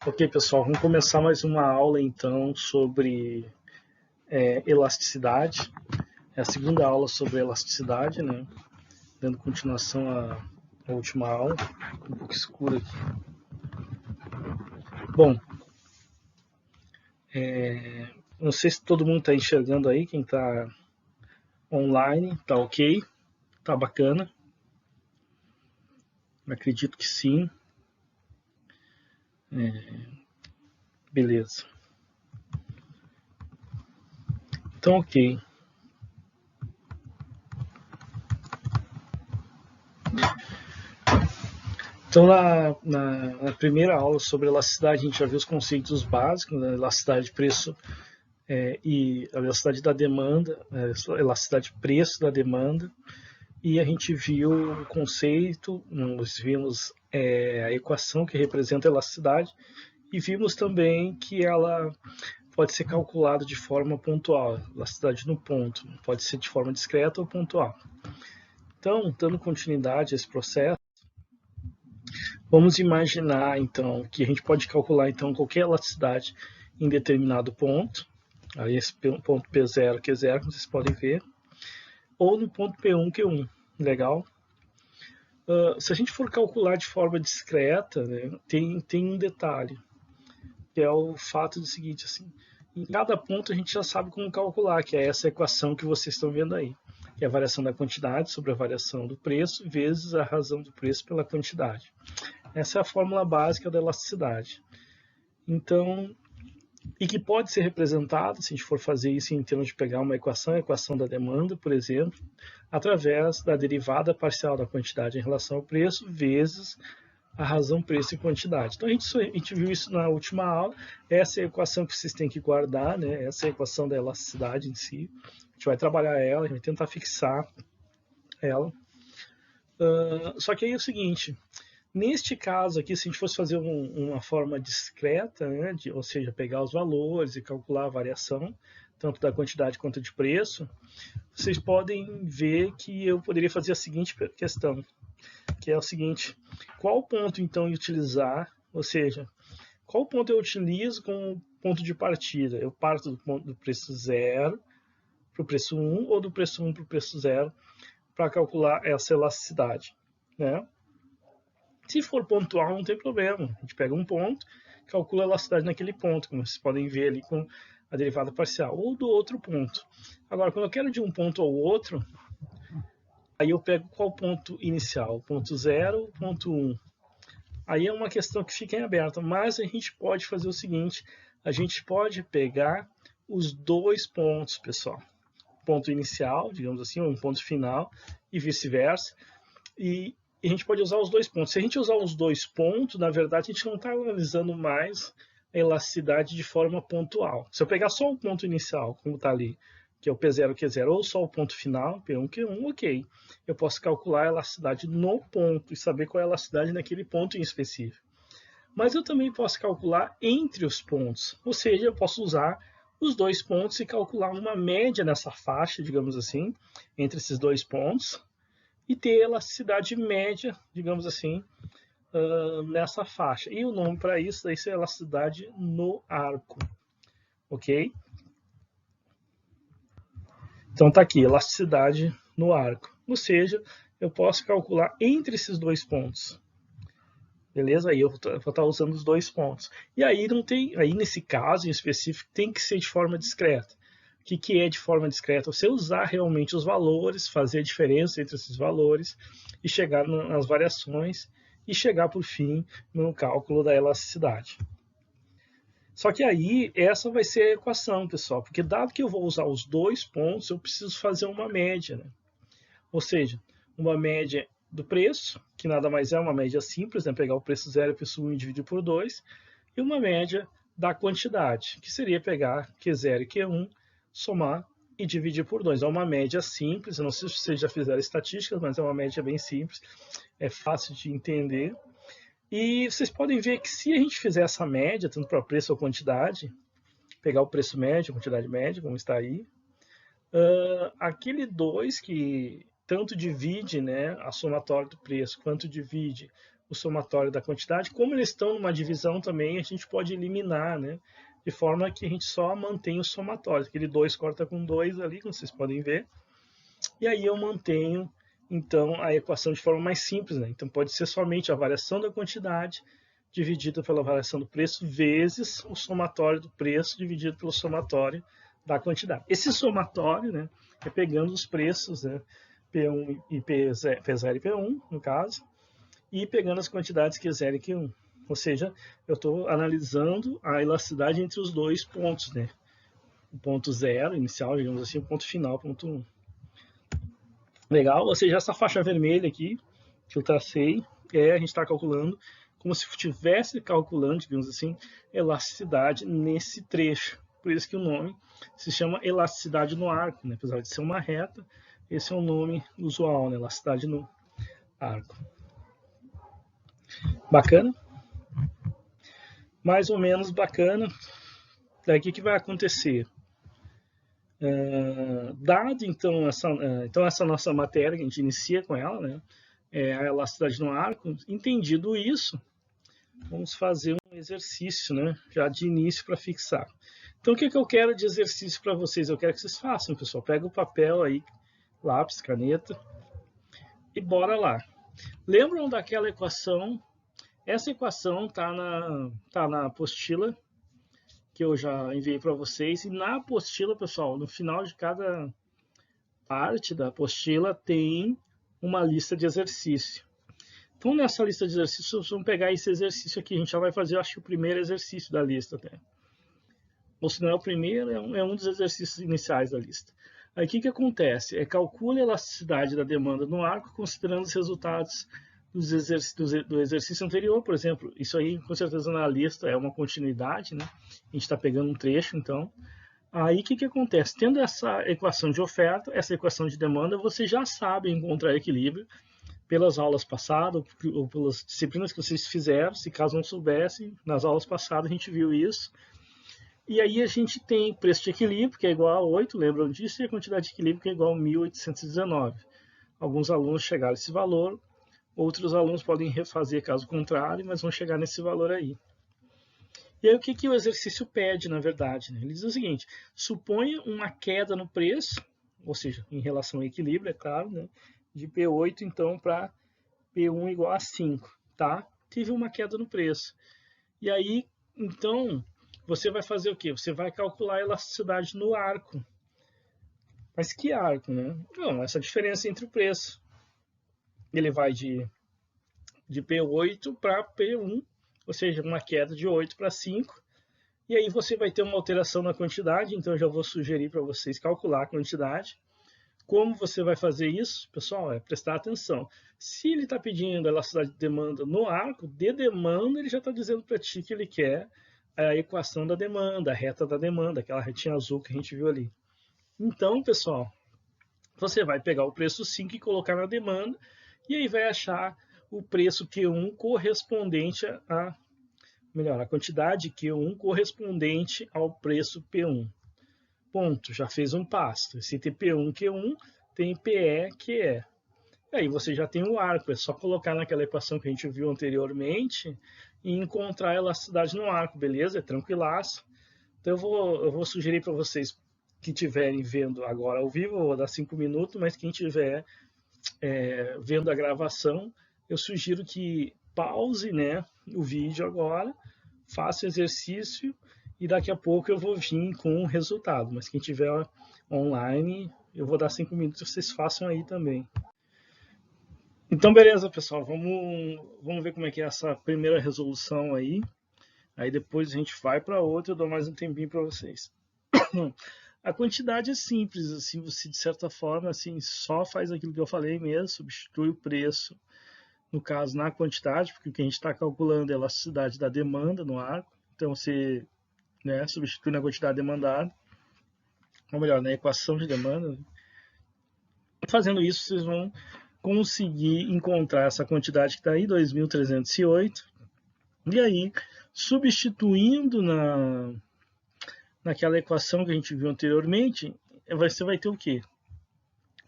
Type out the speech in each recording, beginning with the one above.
Ok, pessoal, vamos começar mais uma aula então sobre elasticidade. É a segunda aula sobre elasticidade, né? Dando continuação à última aula. Um pouco escuro aqui. Bom, não sei se todo mundo está enxergando aí, quem está online, tá ok, tá bacana. Acredito que sim. Beleza. Então, ok. Então, na primeira aula sobre elasticidade, a gente já viu os conceitos básicos, né? Elasticidade de preço e a elasticidade da demanda, a elasticidade de preço da demanda, e a gente viu o conceito, nós vimos a equação que representa a elasticidade, e vimos também que ela pode ser calculada de forma pontual, elasticidade no ponto, pode ser de forma discreta ou pontual. Então, dando continuidade a esse processo, vamos imaginar então que a gente pode calcular então qualquer elasticidade em determinado ponto, aí esse ponto P0, Q0, como vocês podem ver, ou no ponto P1, Q1, legal? Se a gente for calcular de forma discreta, né, tem um detalhe, que é o fato do seguinte, assim, em cada ponto a gente já sabe como calcular, que é essa equação que vocês estão vendo aí, que é a variação da quantidade sobre a variação do preço vezes a razão do preço pela quantidade. Essa é a fórmula básica da elasticidade. Então, e que pode ser representada, se a gente for fazer isso em termos de pegar uma equação, a equação da demanda, por exemplo, através da derivada parcial da quantidade em relação ao preço, vezes a razão preço e quantidade. Então, a gente viu isso na última aula, essa é a equação que vocês têm que guardar, né? Essa é a equação da elasticidade em si. A gente vai trabalhar ela, a gente vai tentar fixar ela. Só que aí é o seguinte, neste caso aqui, se a gente fosse fazer uma forma discreta, né, ou seja, pegar os valores e calcular a variação, tanto da quantidade quanto de preço, vocês podem ver que eu poderia fazer a seguinte questão, que é o seguinte, qual ponto então utilizar, ou seja, qual ponto eu utilizo como ponto de partida? Eu parto do ponto do preço 0 para o preço 1 ou do preço 1 para o preço 0 para calcular essa elasticidade, né? Se for pontual, não tem problema. A gente pega um ponto, calcula a elasticidade naquele ponto, como vocês podem ver ali com a derivada parcial, ou do outro ponto. Agora, quando eu quero de um ponto ao outro, aí eu pego qual ponto inicial? Ponto 0, ponto 1. Aí é uma questão que fica em aberto, mas a gente pode fazer o seguinte, a gente pode pegar os dois pontos, pessoal. Ponto inicial, digamos assim, ou um ponto final, e vice-versa, e a gente pode usar os dois pontos. Se a gente usar os dois pontos, na verdade, a gente não está analisando mais a elasticidade de forma pontual. Se eu pegar só o ponto inicial, como está ali, que é o P0, Q0, ou só o ponto final, P1, Q1, ok. Eu posso calcular a elasticidade no ponto e saber qual é a elasticidade naquele ponto em específico. Mas eu também posso calcular entre os pontos, ou seja, eu posso usar os dois pontos e calcular uma média nessa faixa, digamos assim, entre esses dois pontos, e ter elasticidade média, digamos assim, nessa faixa. E o nome para isso daí é elasticidade no arco, ok? Então tá aqui, elasticidade no arco. Ou seja, eu posso calcular entre esses dois pontos. Beleza? Aí eu vou estar usando os dois pontos. E aí não tem, aí nesse caso em específico, tem que ser de forma discreta. O que é de forma discreta? Você usar realmente os valores, fazer a diferença entre esses valores e chegar nas variações e chegar por fim no cálculo da elasticidade. Só que aí essa vai ser a equação, pessoal, porque dado que eu vou usar os dois pontos, eu preciso fazer uma média, né? Ou seja, uma média do preço, que nada mais é uma média simples, né? Pegar o preço 0 e o preço 1 e dividir por 2, e uma média da quantidade, que seria pegar Q0 e Q1, somar e dividir por 2. É uma média simples, eu não sei se vocês já fizeram estatísticas, mas é uma média bem simples, é fácil de entender. E vocês podem ver que se a gente fizer essa média, tanto para preço ou quantidade, pegar o preço médio, a quantidade média, como está aí, aquele 2 que tanto divide, né, a somatória do preço, quanto divide o somatório da quantidade. Como eles estão numa divisão também, a gente pode eliminar, né? De forma que a gente só mantém o somatório. Aquele 2 corta com 2 ali, como vocês podem ver. E aí eu mantenho, então, a equação de forma mais simples, né? Então pode ser somente a variação da quantidade dividida pela variação do preço vezes o somatório do preço dividido pelo somatório da quantidade. Esse somatório, né, é pegando os preços, né, P1 e P0 e P1, no caso, e pegando as quantidades Q0 e Q1. Ou seja, eu estou analisando a elasticidade entre os dois pontos, né? O ponto zero, inicial, digamos assim, o ponto final, ponto 1. Legal? Ou seja, essa faixa vermelha aqui, que eu tracei, a gente está calculando como se estivesse calculando, digamos assim, elasticidade nesse trecho. Por isso que o nome se chama elasticidade no arco, né? Apesar de ser uma reta, esse é o nome usual, né? Elasticidade no arco. Bacana? Mais ou menos bacana. Daí o que vai acontecer? Dado então essa nossa matéria, que a gente inicia com ela, né? A elasticidade no arco, entendido isso, vamos fazer um exercício, né? Já de início para fixar. Então, o que eu quero de exercício para vocês? Eu quero que vocês façam, pessoal. Pega o papel aí, lápis, caneta, e bora lá. Lembram daquela equação? Essa equação tá na apostila que eu já enviei para vocês. E na apostila, pessoal, no final de cada parte da apostila tem uma lista de exercício. Então, nessa lista de exercícios, vamos pegar esse exercício aqui. A gente já vai fazer, acho que o primeiro exercício da lista até. Ou se não é o primeiro, é um dos exercícios iniciais da lista. Aí o que acontece? Calcule a elasticidade da demanda no arco, considerando os resultados do exercício anterior, por exemplo. Isso aí, com certeza, na lista é uma continuidade, né? A gente está pegando um trecho, então. Aí o que acontece? Tendo essa equação de oferta, essa equação de demanda, você já sabe encontrar equilíbrio pelas aulas passadas ou pelas disciplinas que vocês fizeram. Se caso não soubessem, nas aulas passadas a gente viu isso. E aí a gente tem preço de equilíbrio, que é igual a 8, lembram disso, e a quantidade de equilíbrio, que é igual a 1.819. Alguns alunos chegaram a esse valor, outros alunos podem refazer caso contrário, mas vão chegar nesse valor aí. E aí o que o exercício pede, na verdade? Né? Ele diz o seguinte: suponha uma queda no preço, ou seja, em relação ao equilíbrio, é claro, né? De P8, então, para P1 igual a 5, tá? Teve uma queda no preço. E aí, então, você vai fazer o quê? Você vai calcular a elasticidade no arco. Mas que arco, né? Não, essa diferença entre o preço. Ele vai de P8 para P1, ou seja, uma queda de 8 para 5. E aí você vai ter uma alteração na quantidade, então eu já vou sugerir para vocês calcular a quantidade. Como você vai fazer isso, pessoal? É prestar atenção. Se ele está pedindo a elasticidade de demanda no arco, de demanda, ele já está dizendo para ti que ele quer a equação da demanda, a reta da demanda, aquela retinha azul que a gente viu ali. Então, pessoal, você vai pegar o preço 5 e colocar na demanda, e aí vai achar o preço Q1 correspondente a quantidade Q1 correspondente ao preço P1. Ponto, já fez um passo. Se tem P1, Q1, tem PE, QE. E aí você já tem o arco, é só colocar naquela equação que a gente viu anteriormente e encontrar a elasticidade no arco, beleza? É tranquilaço. Então eu vou sugerir para vocês que estiverem vendo agora ao vivo, eu vou dar 5 minutos, mas quem estiver vendo a gravação, eu sugiro que pause, né, o vídeo agora, faça o exercício e daqui a pouco eu vou vir com o resultado. Mas quem estiver online, eu vou dar 5 minutos, vocês façam aí também. Então, beleza, pessoal. Vamos ver como é que é essa primeira resolução aí. Aí depois a gente vai para outra, eu dou mais um tempinho para vocês. A quantidade é simples, assim, você de certa forma assim, só faz aquilo que eu falei mesmo, substitui o preço, no caso, na quantidade, porque o que a gente está calculando é a elasticidade da demanda no arco. Então você substitui na quantidade demandada, ou melhor, na equação de demanda. Fazendo isso, vocês vão conseguir encontrar essa quantidade que está aí, 2.308, e aí, substituindo naquela equação que a gente viu anteriormente, você vai ter o quê?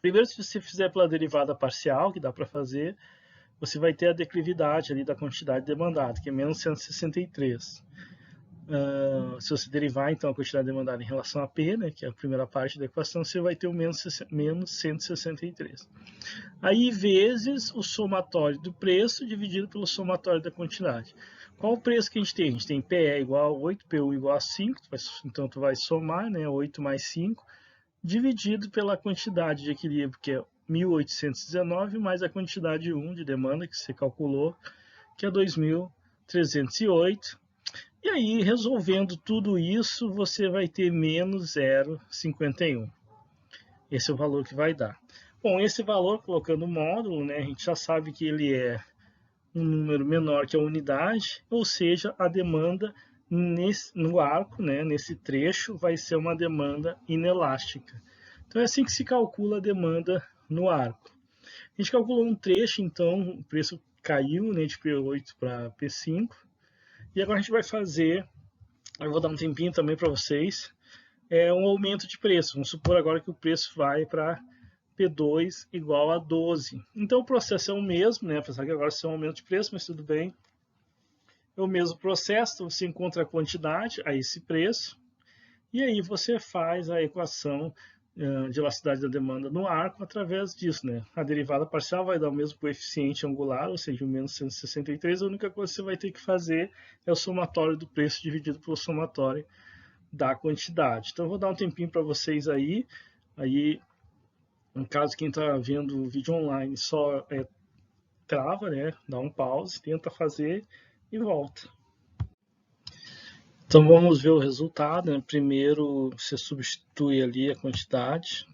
Primeiro, se você fizer pela derivada parcial, que dá para fazer, você vai ter a declividade ali da quantidade demandada, que é menos 163. Se você derivar então a quantidade demandada em relação a P, né, que é a primeira parte da equação, você vai ter o menos 163. Aí vezes o somatório do preço dividido pelo somatório da quantidade. Qual o preço que a gente tem? A gente tem PE igual a 8, PU igual a 5, então tu vai somar, né, 8 mais 5, dividido pela quantidade de equilíbrio, que é 1.819, mais a quantidade 1 de demanda que você calculou, que é 2.308. E aí, resolvendo tudo isso, você vai ter menos 0,51. Esse é o valor que vai dar. Bom, esse valor, colocando o módulo, né, a gente já sabe que ele é um número menor que a unidade, ou seja, a demanda no arco, né, nesse trecho, vai ser uma demanda inelástica. Então é assim que se calcula a demanda no arco. A gente calculou um trecho, então o preço caiu, né, de P8 para P5. E agora a gente vai fazer, eu vou dar um tempinho também para vocês, um aumento de preço. Vamos supor agora que o preço vai para P2 igual a 12. Então o processo é o mesmo, né? Apesar que agora é um aumento de preço, mas tudo bem. É o mesmo processo, então você encontra a quantidade a esse preço, e aí você faz a equação de elasticidade da demanda no arco através disso, né? A derivada parcial vai dar o mesmo coeficiente angular, ou seja, o menos 163, a única coisa que você vai ter que fazer é o somatório do preço dividido pelo somatório da quantidade. Então eu vou dar um tempinho para vocês aí, no caso quem está vendo o vídeo online só trava, né? Dá um pause, tenta fazer e volta. Então vamos ver o resultado, né? Primeiro você substitui ali a quantidade,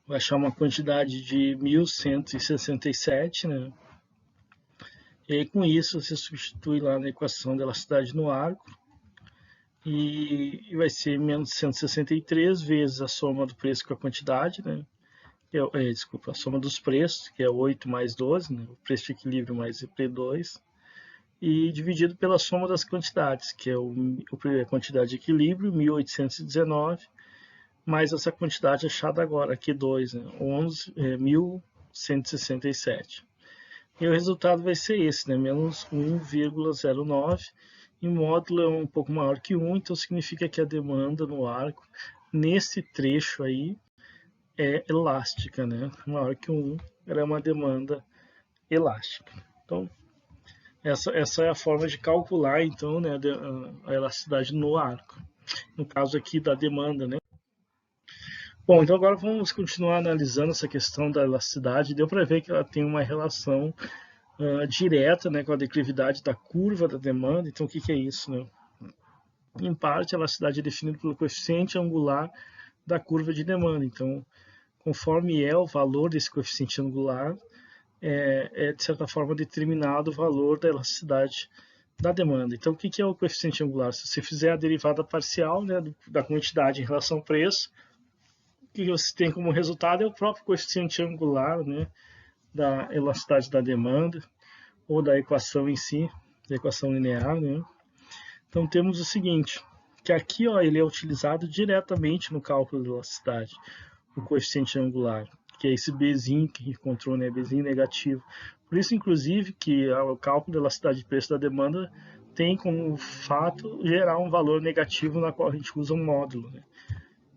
vai achar uma quantidade de 1.167, né? E aí com isso você substitui lá na equação da elasticidade no arco, e vai ser menos 163 vezes a soma do preço com a quantidade, né? Desculpa, a soma dos preços, que é 8 mais 12, né? O preço de equilíbrio mais P2, e dividido pela soma das quantidades, que é a quantidade de equilíbrio, 1.819, mais essa quantidade achada agora, Q2, né, 1.167. E o resultado vai ser esse, né, menos 1,09, e o módulo é um pouco maior que 1, então significa que a demanda no arco, nesse trecho aí, é elástica, né, maior que 1, ela é uma demanda elástica. Então, essa é a forma de calcular, então, né, a elasticidade no arco. No caso aqui da demanda, né. Bom, então agora vamos continuar analisando essa questão da elasticidade. Deu para ver que ela tem uma relação direta, né, com a declividade da curva da demanda. Então, o que é isso, né? Em parte, a elasticidade é definida pelo coeficiente angular da curva de demanda. Então, conforme é o valor desse coeficiente angular, de certa forma determinado o valor da elasticidade da demanda. Então, o que é o coeficiente angular? Se você fizer a derivada parcial, né, da quantidade em relação ao preço, o que você tem como resultado é o próprio coeficiente angular, né, da elasticidade da demanda, ou da equação em si, da equação linear, né? Então, temos o seguinte, que aqui ó, ele é utilizado diretamente no cálculo da elasticidade, o coeficiente angular, que é esse Bzinho que a gente encontrou, né, Bzinho negativo. Por isso, inclusive, que o cálculo da elasticidade de preço da demanda tem como fato gerar um valor negativo na qual a gente usa um módulo, né?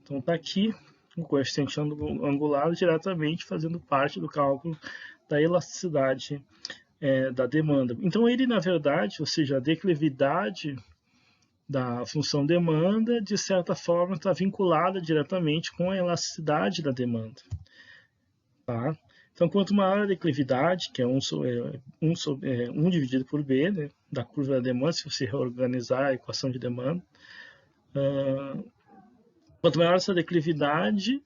Então, está aqui o coeficiente angular diretamente fazendo parte do cálculo da elasticidade da demanda. Então, ele, na verdade, ou seja, a declividade da função demanda, de certa forma, está vinculada diretamente com a elasticidade da demanda. Tá? Então, quanto maior a declividade, que é 1 dividido por B, né, da curva da demanda, se você reorganizar a equação de demanda, quanto maior essa declividade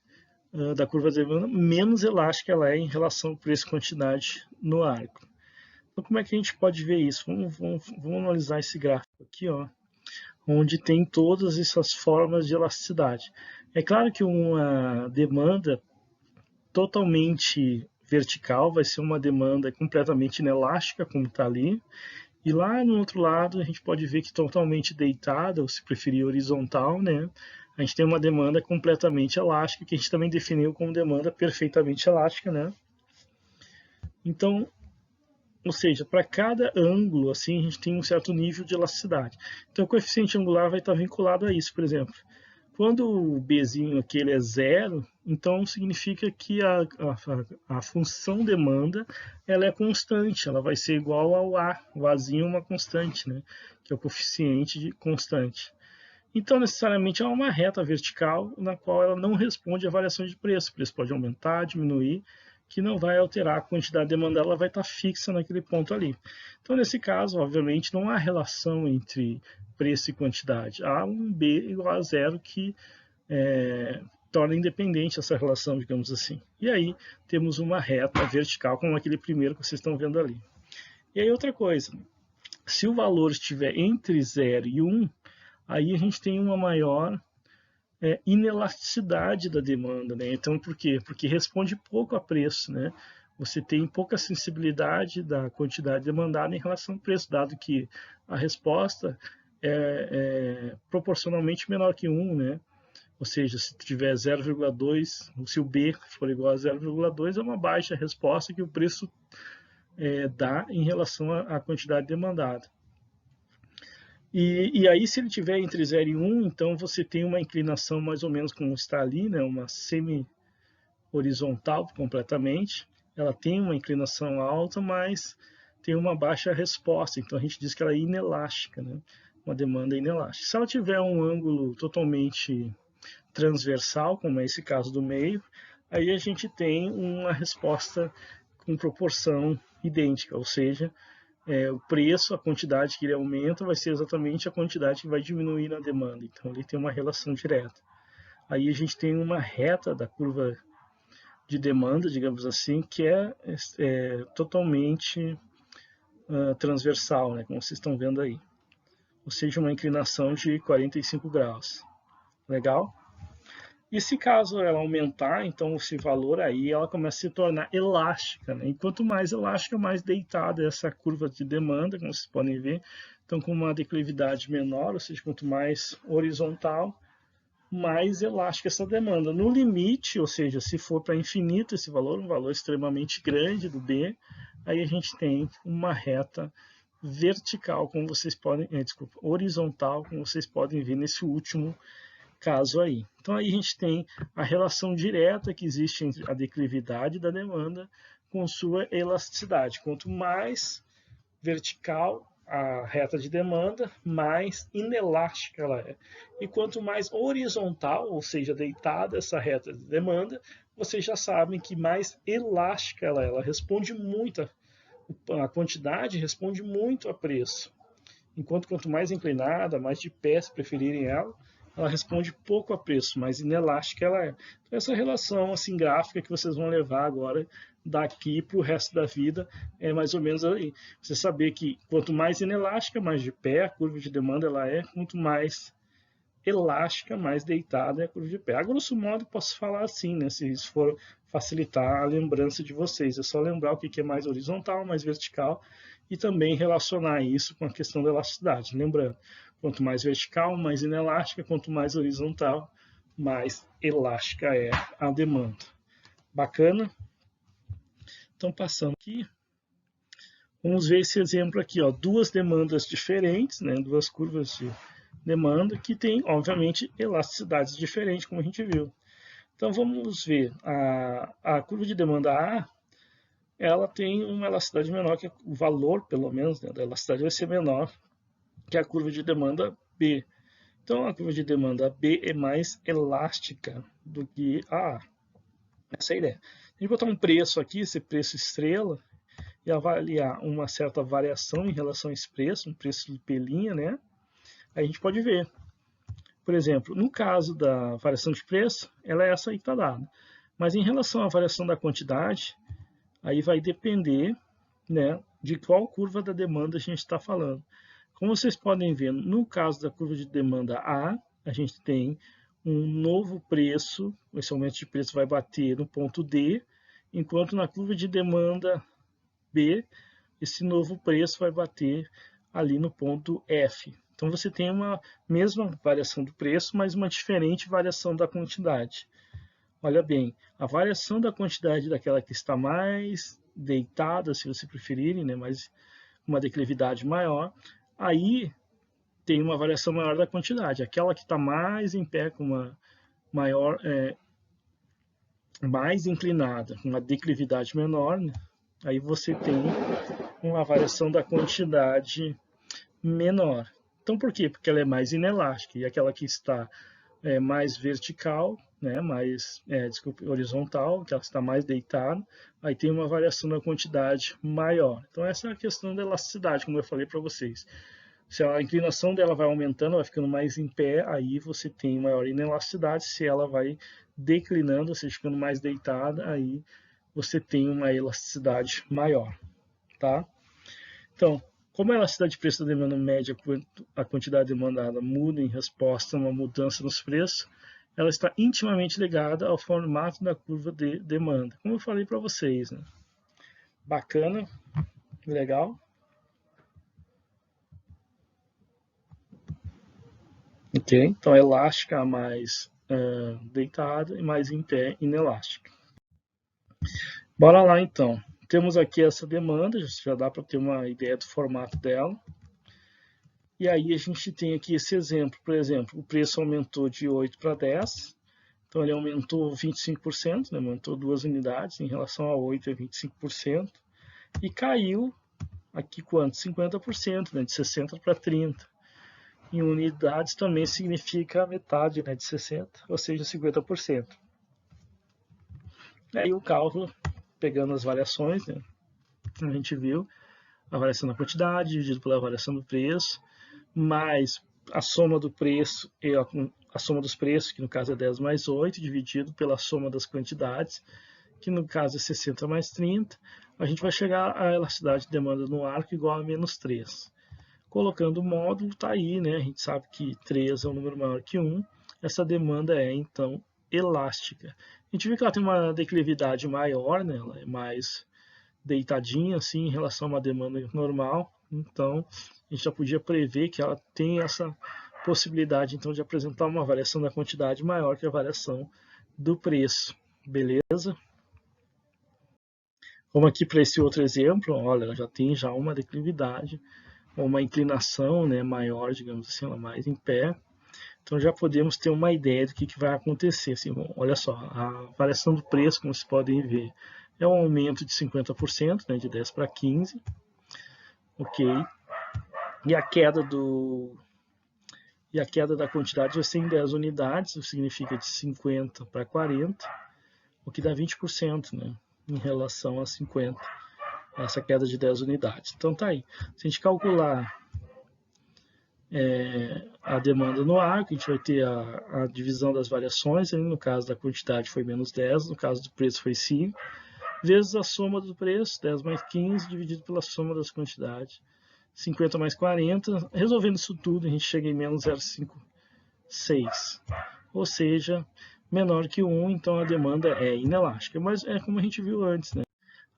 da curva da demanda, menos elástica ela é em relação ao preço e quantidade no arco. Então, como é que a gente pode ver isso? Vamos analisar esse gráfico aqui, ó, onde tem todas essas formas de elasticidade. É claro que uma demanda totalmente vertical vai ser uma demanda completamente inelástica, como está ali, e lá no outro lado a gente pode ver que totalmente deitada, ou se preferir horizontal, né, a gente tem uma demanda completamente elástica, que a gente também definiu como demanda perfeitamente elástica, né. Então, ou seja, para cada ângulo, assim, a gente tem um certo nível de elasticidade. Então, o coeficiente angular vai estar vinculado a isso, por exemplo. Quando o Bzinho aqui ele é zero, então significa que a função demanda ela é constante, ela vai ser igual ao A. O Azinho é uma constante, né? Que é o coeficiente de constante. Então, necessariamente, é uma reta vertical na qual ela não responde à variação de preço. O preço pode aumentar, diminuir, que não vai alterar a quantidade demandada, ela vai estar fixa naquele ponto ali. Então, nesse caso, obviamente, não há relação entre preço e quantidade. Há um B igual a zero que torna independente essa relação, digamos assim. E aí, temos uma reta vertical, como aquele primeiro que vocês estão vendo ali. E aí, outra coisa, se o valor estiver entre 0 e 1, aí a gente tem uma maior inelasticidade da demanda, né? Então, por quê? Porque responde pouco a preço, né? Você tem pouca sensibilidade da quantidade demandada em relação ao preço, dado que a resposta é proporcionalmente menor que 1, né? Ou seja, se tiver 0,2, se o B for igual a 0,2, é uma baixa resposta que o preço dá em relação à quantidade demandada. E aí, se ele tiver entre 0 e 1, então você tem uma inclinação mais ou menos como está ali, né? Uma semi-horizontal completamente. Ela tem uma inclinação alta, mas tem uma baixa resposta. Então, a gente diz que ela é inelástica, né? Uma demanda inelástica. Se ela tiver um ângulo totalmente transversal, como é esse caso do meio, aí a gente tem uma resposta com proporção idêntica, ou seja, o preço, a quantidade que ele aumenta vai ser exatamente a quantidade que vai diminuir na demanda. Então, ele tem uma relação direta. Aí a gente tem uma reta da curva de demanda, digamos assim, que é totalmente transversal, né, como vocês estão vendo aí. Ou seja, uma inclinação de 45 graus. Legal? E se caso ela aumentar, então esse valor aí, ela começa a se tornar elástica, né? E quanto mais elástica, mais deitada é essa curva de demanda, como vocês podem ver. Então, com uma declividade menor, ou seja, quanto mais horizontal, mais elástica essa demanda. No limite, ou seja, se for para infinito esse valor, um valor extremamente grande do B, aí a gente tem uma reta vertical, como vocês podem, horizontal, como vocês podem ver nesse último caso aí. Então aí a gente tem a relação direta que existe entre a declividade da demanda com sua elasticidade. Quanto mais vertical a reta de demanda, mais inelástica ela é. E quanto mais horizontal, ou seja, deitada essa reta de demanda, vocês já sabem que mais elástica ela é. Ela responde muito, a quantidade responde muito a preço. Enquanto quanto mais inclinada, mais de pé se preferirem ela responde pouco a preço, mas inelástica ela é. Então, essa relação assim, gráfica que vocês vão levar agora daqui para o resto da vida é mais ou menos aí. Você saber que quanto mais inelástica, mais de pé a curva de demanda ela é, quanto mais elástica, mais deitada é a curva de pé. A grosso modo, posso falar assim, né? Se isso for facilitar a lembrança de vocês. É só lembrar o que é mais horizontal, mais vertical e também relacionar isso com a questão da elasticidade. Lembrando, quanto mais vertical, mais inelástica, quanto mais horizontal, mais elástica é a demanda. Bacana? Então, passando aqui, vamos ver esse exemplo aqui, ó, duas demandas diferentes, né, duas curvas de demanda que tem, obviamente, elasticidades diferentes, como a gente viu. Então, vamos ver, a curva de demanda A, ela tem uma elasticidade menor, que o valor, pelo menos, né, da elasticidade vai ser menor que a curva de demanda B. Então, a curva de demanda B é mais elástica do que a A. Essa é a ideia. A gente botar um preço aqui, esse preço estrela, e avaliar uma certa variação em relação a esse preço, um preço de P', né? Aí a gente pode ver. Por exemplo, no caso da variação de preço, ela é essa aí que está dada. Mas em relação à variação da quantidade, aí vai depender, né, de qual curva da demanda a gente está falando. Como vocês podem ver, no caso da curva de demanda A, a gente tem um novo preço, esse aumento de preço vai bater no ponto D, enquanto na curva de demanda B, esse novo preço vai bater ali no ponto F. Então você tem uma mesma variação do preço, mas uma diferente variação da quantidade. Olha bem, a variação da quantidade daquela que está mais deitada, se você preferirem, né, mas uma declividade maior, aí tem uma variação maior da quantidade. Aquela que está mais em pé, com uma maior, mais inclinada, com uma declividade menor, né, aí você tem uma variação da quantidade menor. Então, por quê? Porque ela é mais inelástica. E aquela que está mais vertical, né, mais, horizontal, que ela está mais deitada, aí tem uma variação da quantidade maior. Então, essa é a questão da elasticidade, como eu falei para vocês. Se a inclinação dela vai aumentando, vai ficando mais em pé, aí você tem maior inelasticidade. Se ela vai declinando, ou seja, ficando mais deitada, aí você tem uma elasticidade maior, tá? Então, como a elasticidade de preço da demanda média, a quantidade demandada muda em resposta a uma mudança nos preços, ela está intimamente ligada ao formato da curva de demanda. Como eu falei para vocês, né? Bacana, legal. Ok, então elástica mais deitada e mais em pé inelástica. Bora lá então. Temos aqui essa demanda, já dá para ter uma ideia do formato dela. E aí a gente tem aqui esse exemplo, por exemplo, o preço aumentou de 8 para 10, então ele aumentou 25%, né? Aumentou 2 unidades em relação a 8 é 25%, e caiu aqui quanto? 50%, né? De 60 para 30. Em unidades também significa a metade, né? De 60, ou seja, 50%. E aí o cálculo, pegando as variações, né? A gente viu a variação da quantidade dividido pela variação do preço, mais a soma do preço e a soma dos preços, que no caso é 10 mais 8, dividido pela soma das quantidades, que no caso é 60 mais 30, a gente vai chegar à elasticidade de demanda no arco igual a menos 3. Colocando o módulo, está aí, né? A gente sabe que 3 é um número maior que 1, essa demanda é, então, elástica. A gente viu que ela tem uma declividade maior, né? Ela é mais deitadinha, assim, em relação a uma demanda normal, então a gente já podia prever que ela tem essa possibilidade, então, de apresentar uma variação da quantidade maior que a variação do preço, beleza? Como aqui para esse outro exemplo, olha, ela já tem já uma declividade, uma inclinação, né, maior, digamos assim, ela mais em pé, então já podemos ter uma ideia do que vai acontecer. Assim, bom, olha só, a variação do preço, como vocês podem ver, é um aumento de 50%, né, de 10 para 15, ok? E a queda da quantidade vai ser em 10 unidades, o que significa de 50 para 40, o que dá 20%, né, em relação a 50, essa queda de 10 unidades. Então tá aí. Se a gente calcular a demanda no arco, a gente vai ter a divisão das variações, no caso da quantidade foi menos 10, no caso do preço foi 5, vezes a soma do preço, 10 mais 15, dividido pela soma das quantidades, 50 mais 40, resolvendo isso tudo, a gente chega em menos 0,56, ou seja, menor que 1, então a demanda é inelástica, mas é como a gente viu antes, né?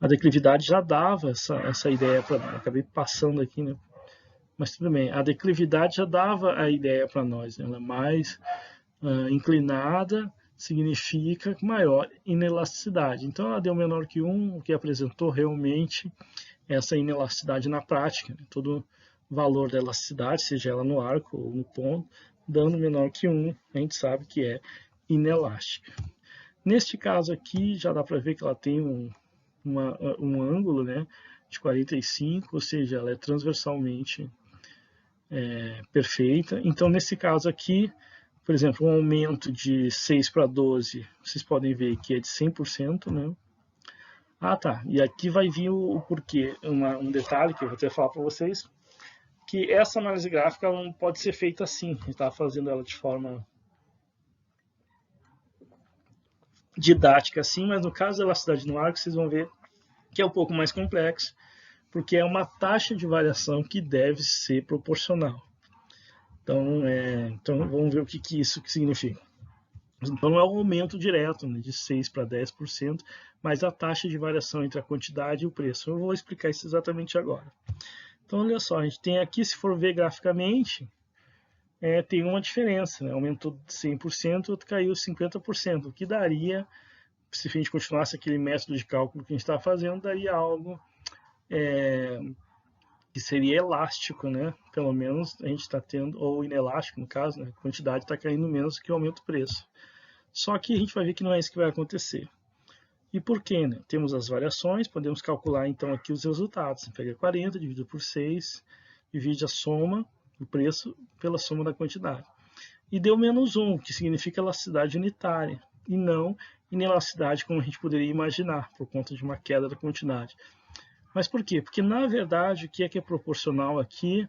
A declividade já dava essa ideia para nós, acabei passando aqui, né? Mas tudo bem, a declividade já dava a ideia para nós, né? Ela é mais inclinada, significa maior inelasticidade. Então ela deu menor que 1, o que apresentou realmente essa inelasticidade na prática. Né? Todo valor da elasticidade, seja ela no arco ou no ponto, dando menor que 1, a gente sabe que é inelástica. Neste caso aqui, já dá para ver que ela tem um ângulo, né, de 45, ou seja, ela é transversalmente perfeita. Então, nesse caso aqui, por exemplo, um aumento de 6 para 12, vocês podem ver que é de 100%, né? Ah, tá. E aqui vai vir o porquê. Um detalhe que eu vou até falar para vocês, que essa análise gráfica não pode ser feita assim. A gente está fazendo ela de forma didática assim, mas no caso da elasticidade no arco, vocês vão ver que é um pouco mais complexo, porque é uma taxa de variação que deve ser proporcional. Então vamos ver o que isso significa. Então não é um aumento direto, né, de 6 para 10%, mas a taxa de variação entre a quantidade e o preço. Eu vou explicar isso exatamente agora. Então olha só, a gente tem aqui, se for ver graficamente, tem uma diferença, né? Aumentou 100%, outro caiu 50%, o que daria se a gente continuasse aquele método de cálculo que a gente está fazendo, daria algo que seria elástico, né? Pelo menos a gente está tendo, ou inelástico no caso, né? A quantidade está caindo menos que aumenta o preço. Só que a gente vai ver que não é isso que vai acontecer. E por quê? Né? Temos as variações, podemos calcular então aqui os resultados. Você pega 40, divide por 6, divide a soma do preço pela soma da quantidade. E deu menos 1, que significa elasticidade unitária, e não inelasticidade como a gente poderia imaginar, por conta de uma queda da quantidade. Mas por quê? Porque, na verdade, o que é proporcional aqui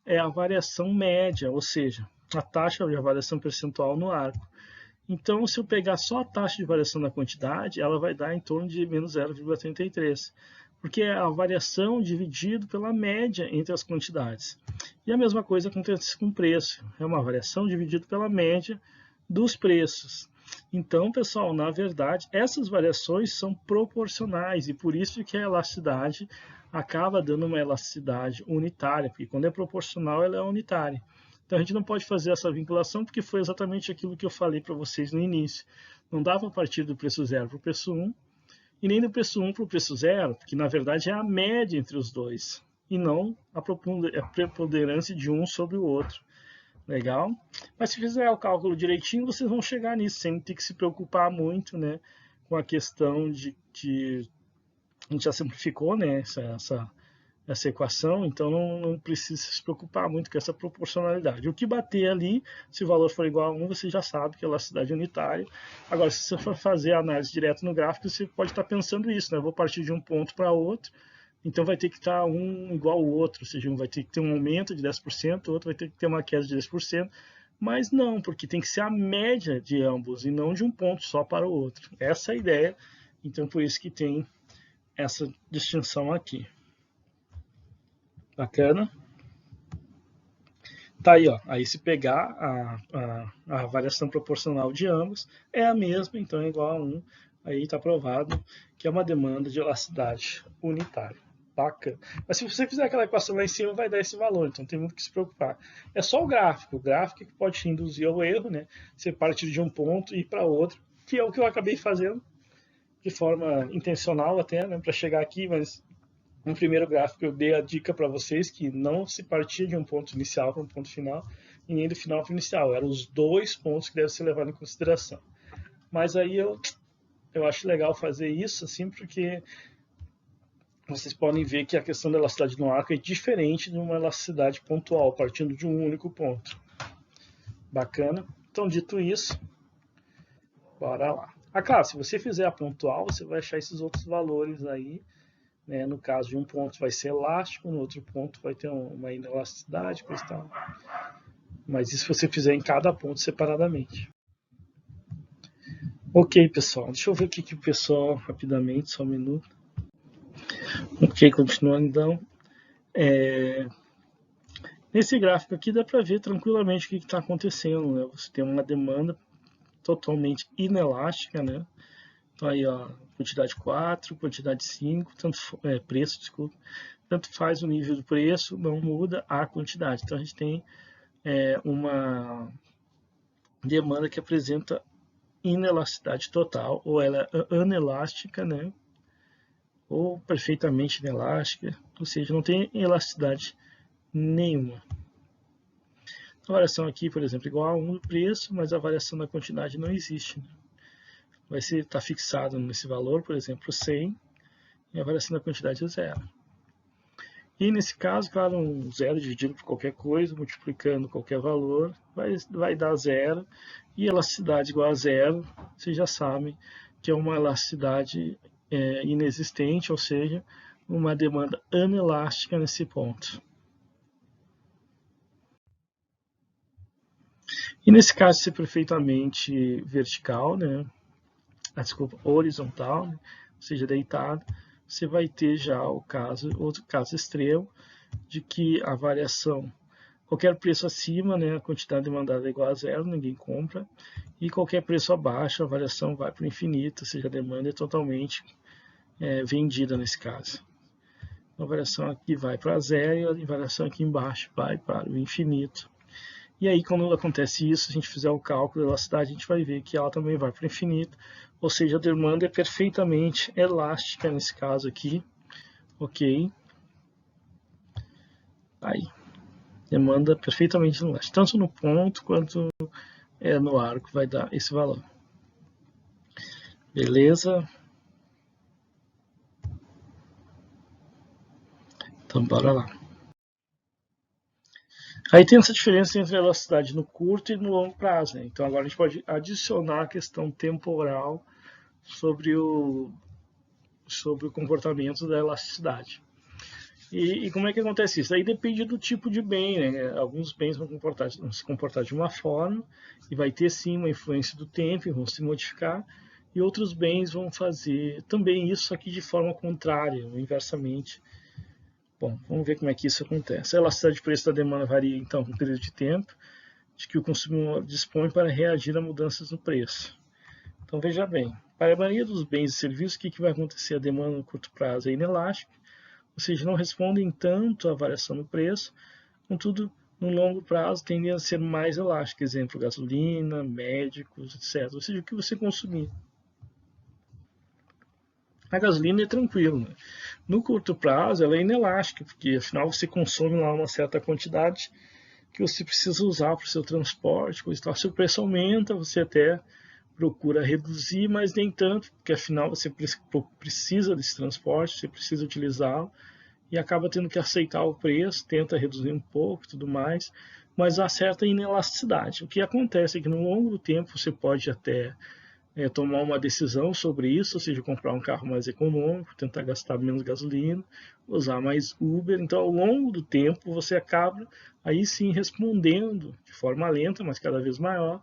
é a variação média, ou seja, a taxa de variação percentual no arco. Então, se eu pegar só a taxa de variação da quantidade, ela vai dar em torno de menos 0,33, porque é a variação dividido pela média entre as quantidades. E a mesma coisa acontece com o preço, é uma variação dividida pela média dos preços. Então, pessoal, na verdade, essas variações são proporcionais e por isso que a elasticidade acaba dando uma elasticidade unitária, porque quando é proporcional ela é unitária. Então a gente não pode fazer essa vinculação porque foi exatamente aquilo que eu falei para vocês no início. Não dá para partir do preço 0 para o preço 1 e nem do preço 1 para o preço 0, porque na verdade é a média entre os dois e não a preponderância de um sobre o outro. Legal? Mas se fizer o cálculo direitinho, vocês vão chegar nisso, sem ter que se preocupar muito, né, com a questão de a gente já simplificou, né, essa equação, então não precisa se preocupar muito com essa proporcionalidade. O que bater ali, se o valor for igual a 1, você já sabe que é elasticidade unitária. Agora, se você for fazer a análise direto no gráfico, você pode estar pensando isso, né? Eu vou partir de um ponto para outro, então vai ter que estar um igual ao outro, ou seja, um vai ter que ter um aumento de 10%, o outro vai ter que ter uma queda de 10%, mas não, porque tem que ser a média de ambos e não de um ponto só para o outro. Essa é a ideia, então por isso que tem essa distinção aqui. Bacana? Tá aí, ó. Aí se pegar a variação proporcional de ambos, é a mesma, então é igual a 1. Aí está provado que é uma demanda de elasticidade unitária. Bacana. Mas se você fizer aquela equação lá em cima, vai dar esse valor, então tem muito que se preocupar. É só o gráfico que pode te induzir ao erro, né? Você partir de um ponto e ir para outro, que é o que eu acabei fazendo de forma intencional até, né? Para chegar aqui, mas no primeiro gráfico eu dei a dica para vocês que não se partia de um ponto inicial para um ponto final e nem do final para o inicial. Eram os dois pontos que devem ser levados em consideração. Mas aí eu acho legal fazer isso, assim, porque vocês podem ver que a questão da elasticidade no arco é diferente de uma elasticidade pontual, partindo de um único ponto. Bacana? Então, dito isso, bora lá. Claro, se você fizer a pontual, você vai achar esses outros valores aí. Né? No caso de um ponto vai ser elástico, no outro ponto vai ter uma inelasticidade, coisa e tal. Mas isso você fizer em cada ponto separadamente. Ok, pessoal. Deixa eu ver aqui que o pessoal, rapidamente, só um minuto. Ok, continuando então. Nesse gráfico aqui dá para ver tranquilamente o que está acontecendo. Né? Você tem uma demanda totalmente inelástica, né? Então aí, ó, quantidade 4, quantidade 5, preço, desculpa. Tanto faz o nível do preço, não muda a quantidade. Então a gente tem uma demanda que apresenta inelasticidade total, ou ela é anelástica, né? Ou perfeitamente inelástica, ou seja, não tem elasticidade nenhuma. A variação aqui, por exemplo, igual a 1 do preço, mas a variação da quantidade não existe. Né? Vai estar fixado nesse valor, por exemplo, 100, e a variação da quantidade é 0. E nesse caso, claro, um 0 dividido por qualquer coisa, multiplicando qualquer valor, vai dar 0. E elasticidade igual a 0, vocês já sabem que é uma elasticidade inexistente, ou seja, uma demanda anelástica nesse ponto. E nesse caso, se é perfeitamente vertical, né? Horizontal, né? Ou seja, deitado, você vai ter já outro caso extremo, de que a variação, qualquer preço acima, né, a quantidade demandada é igual a 0, ninguém compra, e qualquer preço abaixo, a variação vai para o infinito, ou seja, a demanda é totalmente vendida nesse caso. A variação aqui vai para 0 e a variação aqui embaixo vai para o infinito. E aí, quando acontece isso, se a gente fizer o cálculo da elasticidade, a gente vai ver que ela também vai para o infinito, ou seja, a demanda é perfeitamente elástica nesse caso aqui, ok? Aí, demanda perfeitamente elástica, tanto no ponto quanto no arco vai dar esse valor. Beleza? Então, bora lá. Aí tem essa diferença entre a elasticidade no curto e no longo prazo, né? Então agora a gente pode adicionar a questão temporal sobre o comportamento da elasticidade. E como é que acontece isso? Aí depende do tipo de bem, né? Alguns bens vão se comportar de uma forma e vai ter sim uma influência do tempo e vão se modificar, e outros bens vão fazer também isso aqui de forma contrária, inversamente. Bom, vamos ver como é que isso acontece. A elasticidade de preço da demanda varia, então, com o período de tempo de que o consumidor dispõe para reagir a mudanças no preço. Então, veja bem, para a maioria dos bens e serviços, o que vai acontecer? A demanda no curto prazo é inelástica, ou seja, não respondem tanto à variação do preço, contudo, no longo prazo tendem a ser mais elásticas, exemplo, gasolina, médicos, etc. Ou seja, o que você consumir. A gasolina é tranquilo, né? No curto prazo ela é inelástica, porque afinal você consome lá uma certa quantidade que você precisa usar para o seu transporte, coisa e tal. Se o preço aumenta, você até procura reduzir, mas nem tanto, porque afinal você precisa desse transporte, você precisa utilizá-lo e acaba tendo que aceitar o preço, tenta reduzir um pouco e tudo mais, mas há certa inelasticidade. O que acontece é que no longo do tempo você pode até tomar uma decisão sobre isso, ou seja, comprar um carro mais econômico, tentar gastar menos gasolina, usar mais Uber. Então, ao longo do tempo, você acaba aí sim respondendo de forma lenta, mas cada vez maior,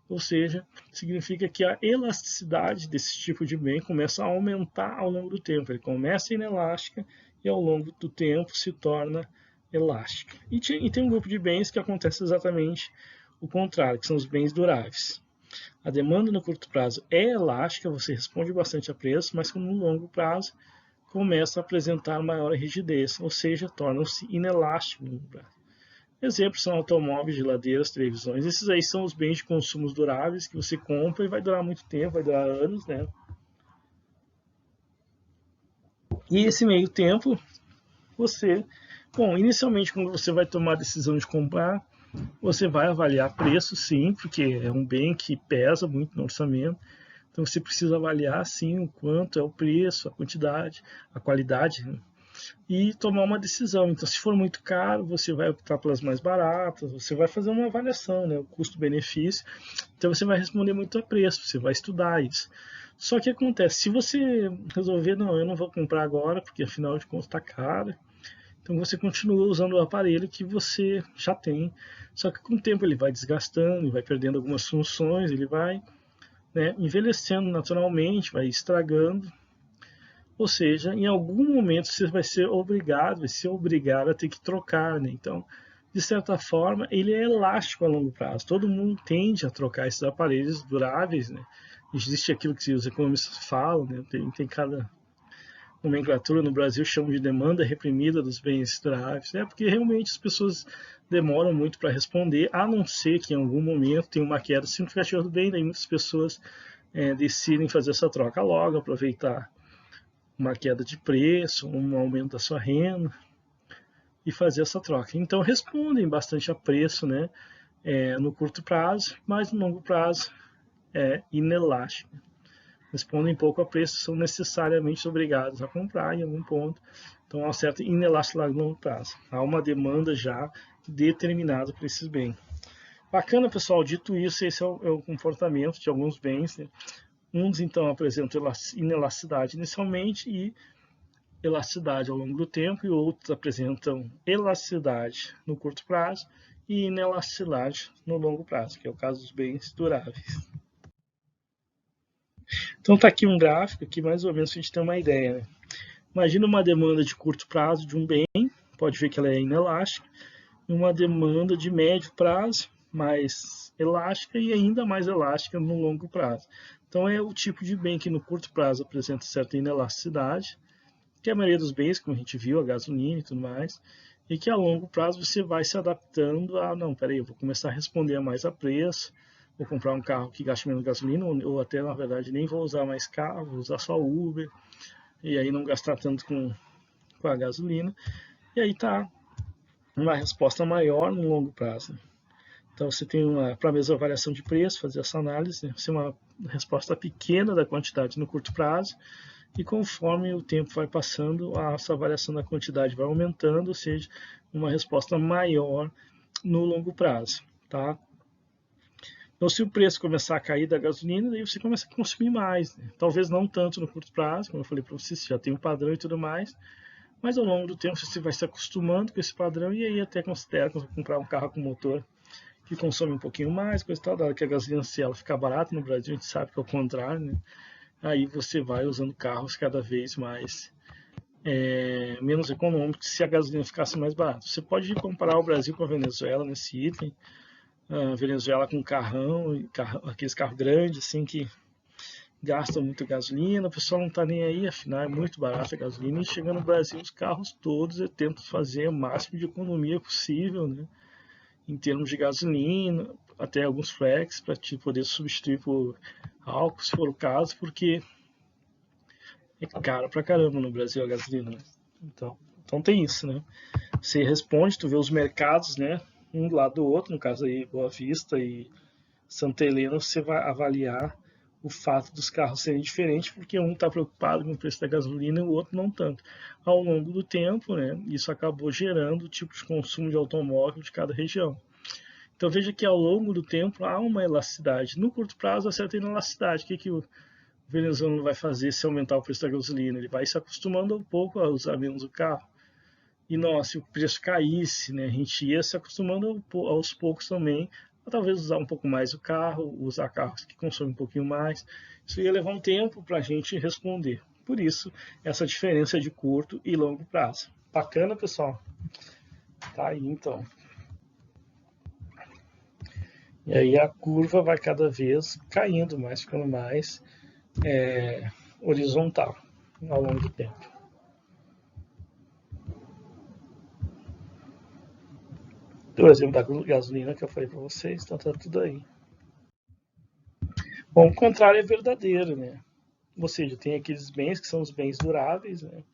ou seja, significa que a elasticidade desse tipo de bem começa a aumentar ao longo do tempo. Ele começa inelástica e ao longo do tempo se torna elástica. E tem um grupo de bens que acontece exatamente o contrário, que são os bens duráveis. A demanda no curto prazo é elástica, você responde bastante a preço, mas no longo prazo começa a apresentar maior rigidez, ou seja, tornam-se inelásticos no prazo. Exemplos são automóveis, geladeiras, televisões. Esses aí são os bens de consumo duráveis que você compra e vai durar muito tempo, vai durar anos, né? E esse meio tempo, inicialmente quando você vai tomar a decisão de comprar, você vai avaliar preço, sim, porque é um bem que pesa muito no orçamento. Então você precisa avaliar, sim, o quanto é o preço, a quantidade, a qualidade, né? E tomar uma decisão. Então, se for muito caro, você vai optar pelas mais baratas, você vai fazer uma avaliação, né, o custo-benefício. Então você vai responder muito a preço, você vai estudar isso. Só que acontece, se você resolver, não, eu não vou comprar agora, porque afinal de contas está caro, então você continua usando o aparelho que você já tem, só que com o tempo ele vai desgastando, vai perdendo algumas funções, ele vai, né, envelhecendo naturalmente, vai estragando, ou seja, em algum momento você vai ser obrigado a ter que trocar, né? Então, de certa forma, ele é elástico a longo prazo. Todo mundo tende a trocar esses aparelhos duráveis, né? Existe aquilo que os economistas falam, né? Tem cada nomenclatura no Brasil, chamam de demanda reprimida dos bens duráveis, né? Porque realmente as pessoas demoram muito para responder, a não ser que em algum momento tenha uma queda significativa do bem, daí muitas pessoas decidem fazer essa troca logo, aproveitar uma queda de preço, um aumento da sua renda e fazer essa troca. Então respondem bastante a preço, né, no curto prazo, mas no longo prazo é inelástico. Respondem pouco a preço, são necessariamente obrigados a comprar em algum ponto. Então há uma certa inelasticidade no longo prazo. Há uma demanda já determinada para esses bens. Bacana, pessoal. Dito isso, esse é o comportamento de alguns bens, né? Uns, então, apresentam inelasticidade inicialmente e elasticidade ao longo do tempo, e outros apresentam elasticidade no curto prazo e inelasticidade no longo prazo, que é o caso dos bens duráveis. Então está aqui um gráfico que mais ou menos a gente tem uma ideia, né? Imagina uma demanda de curto prazo de um bem, pode ver que ela é inelástica, e uma demanda de médio prazo, mais elástica e ainda mais elástica no longo prazo. Então é o tipo de bem que no curto prazo apresenta certa inelasticidade, que é a maioria dos bens, como a gente viu, a gasolina e tudo mais, e que a longo prazo você vai se adaptando a, não, peraí, eu vou começar a responder mais a preço, vou comprar um carro que gaste menos gasolina, ou até, na verdade, nem vou usar mais carro, vou usar só Uber, e aí não gastar tanto com a gasolina, e aí tá uma resposta maior no longo prazo. Então você tem para a mesma variação de preço, fazer essa análise, né? Você tem uma resposta pequena da quantidade no curto prazo, e conforme o tempo vai passando, essa variação da quantidade vai aumentando, ou seja, uma resposta maior no longo prazo, tá? Então, se o preço começar a cair da gasolina, daí você começa a consumir mais, né? Talvez não tanto no curto prazo, como eu falei para você, você já tem um padrão e tudo mais, mas ao longo do tempo você vai se acostumando com esse padrão e aí até considera comprar um carro com motor que consome um pouquinho mais, coisa e tal, dado que a gasolina, se ela ficar barata no Brasil, a gente sabe que é o contrário, né? Aí você vai usando carros cada vez mais menos econômicos se a gasolina ficasse mais barata. Você pode comparar o Brasil com a Venezuela nesse item. A Venezuela com carrão, aqueles carros grandes assim que gastam muito gasolina, o pessoal não está nem aí, afinal é muito barata a gasolina, e chegando no Brasil os carros todos tentam fazer o máximo de economia possível, né? Em termos de gasolina, até alguns flex para poder substituir por álcool, se for o caso, porque é caro pra caramba no Brasil a gasolina. Então tem isso, né? Você responde, tu vê os mercados, né? Um do lado do outro, no caso aí Boa Vista e Santa Helena, você vai avaliar o fato dos carros serem diferentes, porque um está preocupado com o preço da gasolina e o outro não tanto. Ao longo do tempo, né, isso acabou gerando o tipo de consumo de automóvel de cada região. Então veja que ao longo do tempo há uma elasticidade. No curto prazo, há certa inelasticidade. O que o venezuelano vai fazer se aumentar o preço da gasolina? Ele vai se acostumando um pouco a usar menos o carro. E se o preço caísse, né, a gente ia se acostumando aos poucos também a talvez usar um pouco mais o carro, usar carros que consomem um pouquinho mais. Isso ia levar um tempo para a gente responder. Por isso, essa diferença de curto e longo prazo. Bacana, pessoal? Tá aí, então. E aí a curva vai cada vez caindo mais, ficando mais horizontal ao longo do tempo. O exemplo da gasolina que eu falei para vocês, então tá tudo aí. Bom, o contrário é verdadeiro, né? Ou seja, tem aqueles bens que são os bens duráveis, né?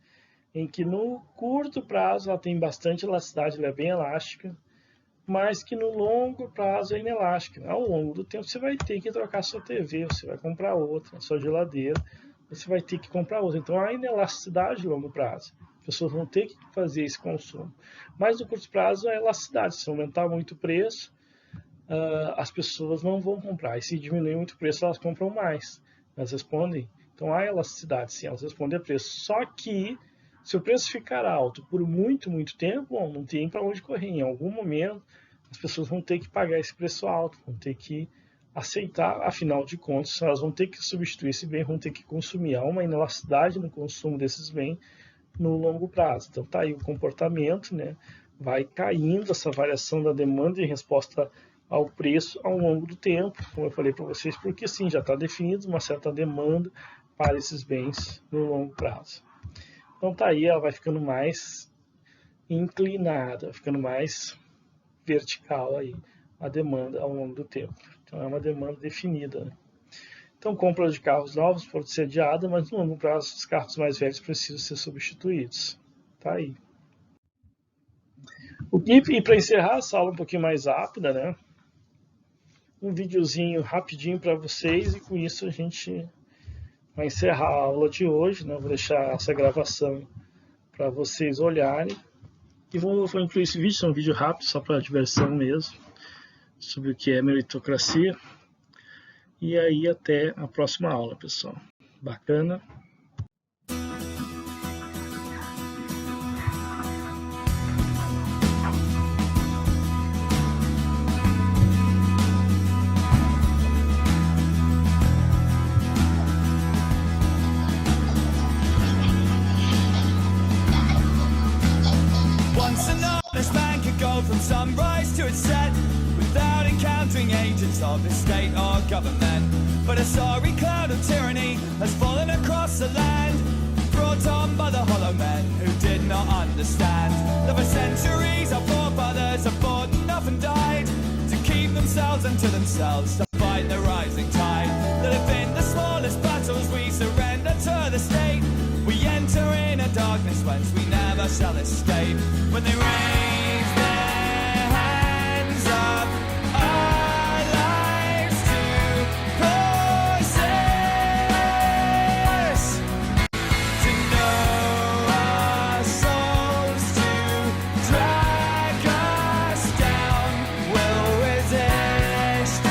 Em que no curto prazo ela tem bastante elasticidade, ela é bem elástica, mas que no longo prazo é inelástica. Ao longo do tempo você vai ter que trocar sua TV, você vai comprar outra, sua geladeira, você vai ter que comprar outra. Então há inelasticidade a longo prazo. As pessoas vão ter que fazer esse consumo. Mas no curto prazo é elasticidade. Se aumentar muito o preço, as pessoas não vão comprar. E se diminuir muito o preço, elas compram mais. Elas respondem. Então há elasticidade, sim, elas respondem a preço. Só que se o preço ficar alto por muito, muito tempo, não tem para onde correr. Em algum momento, as pessoas vão ter que pagar esse preço alto, vão ter que aceitar, afinal de contas, elas vão ter que substituir esse bem, vão ter que consumir. Há uma inelasticidade no consumo desses bens no longo prazo. Então tá aí o comportamento, né? Vai caindo essa variação da demanda em resposta ao preço ao longo do tempo, como eu falei para vocês, porque sim, já está definido uma certa demanda para esses bens no longo prazo. Então tá aí, ela vai ficando mais inclinada, ficando mais vertical aí a demanda ao longo do tempo. Então é uma demanda definida, né? Então, compra de carros novos pode ser adiada, mas no longo prazo os carros mais velhos precisam ser substituídos. Tá aí. E para encerrar essa aula um pouquinho mais rápida, né? Um videozinho rapidinho para vocês, e com isso a gente vai encerrar a aula de hoje, né? Vou deixar essa gravação para vocês olharem. E vou incluir esse vídeo, é um vídeo rápido, só para diversão mesmo, sobre o que é meritocracia. E aí até a próxima aula, pessoal. Bacana? Once an honest man could go from sunrise to its set without encountering agents of the state or government. But a sorry cloud of tyranny has fallen across the land. brought on by the hollow men who did not understand that for centuries our forefathers have fought and often died to keep themselves and to themselves, to fight the rising tide. That if in the smallest battles we surrender to the state, we enter in a darkness whence we never shall escape. When they raise their hands up, our lives to possess, to know our souls, to drag us down, will resist.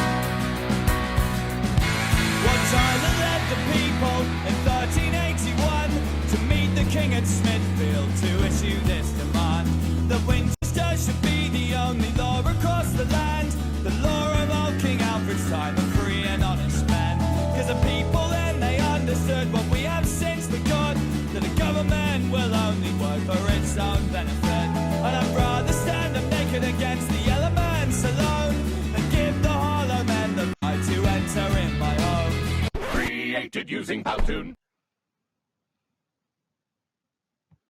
What Tyler led the people in 1381 to meet the king at Smithfield to issue this demand, that Winchester should be the only law across the land, the law of old King Alfred's time of free and honest men. Cause the people then they understood what we have since begun, that the government will only work for its own benefit. And I'd rather stand up naked against the elements alone than give the hollow men the right to enter in my home. Created using Powtoon.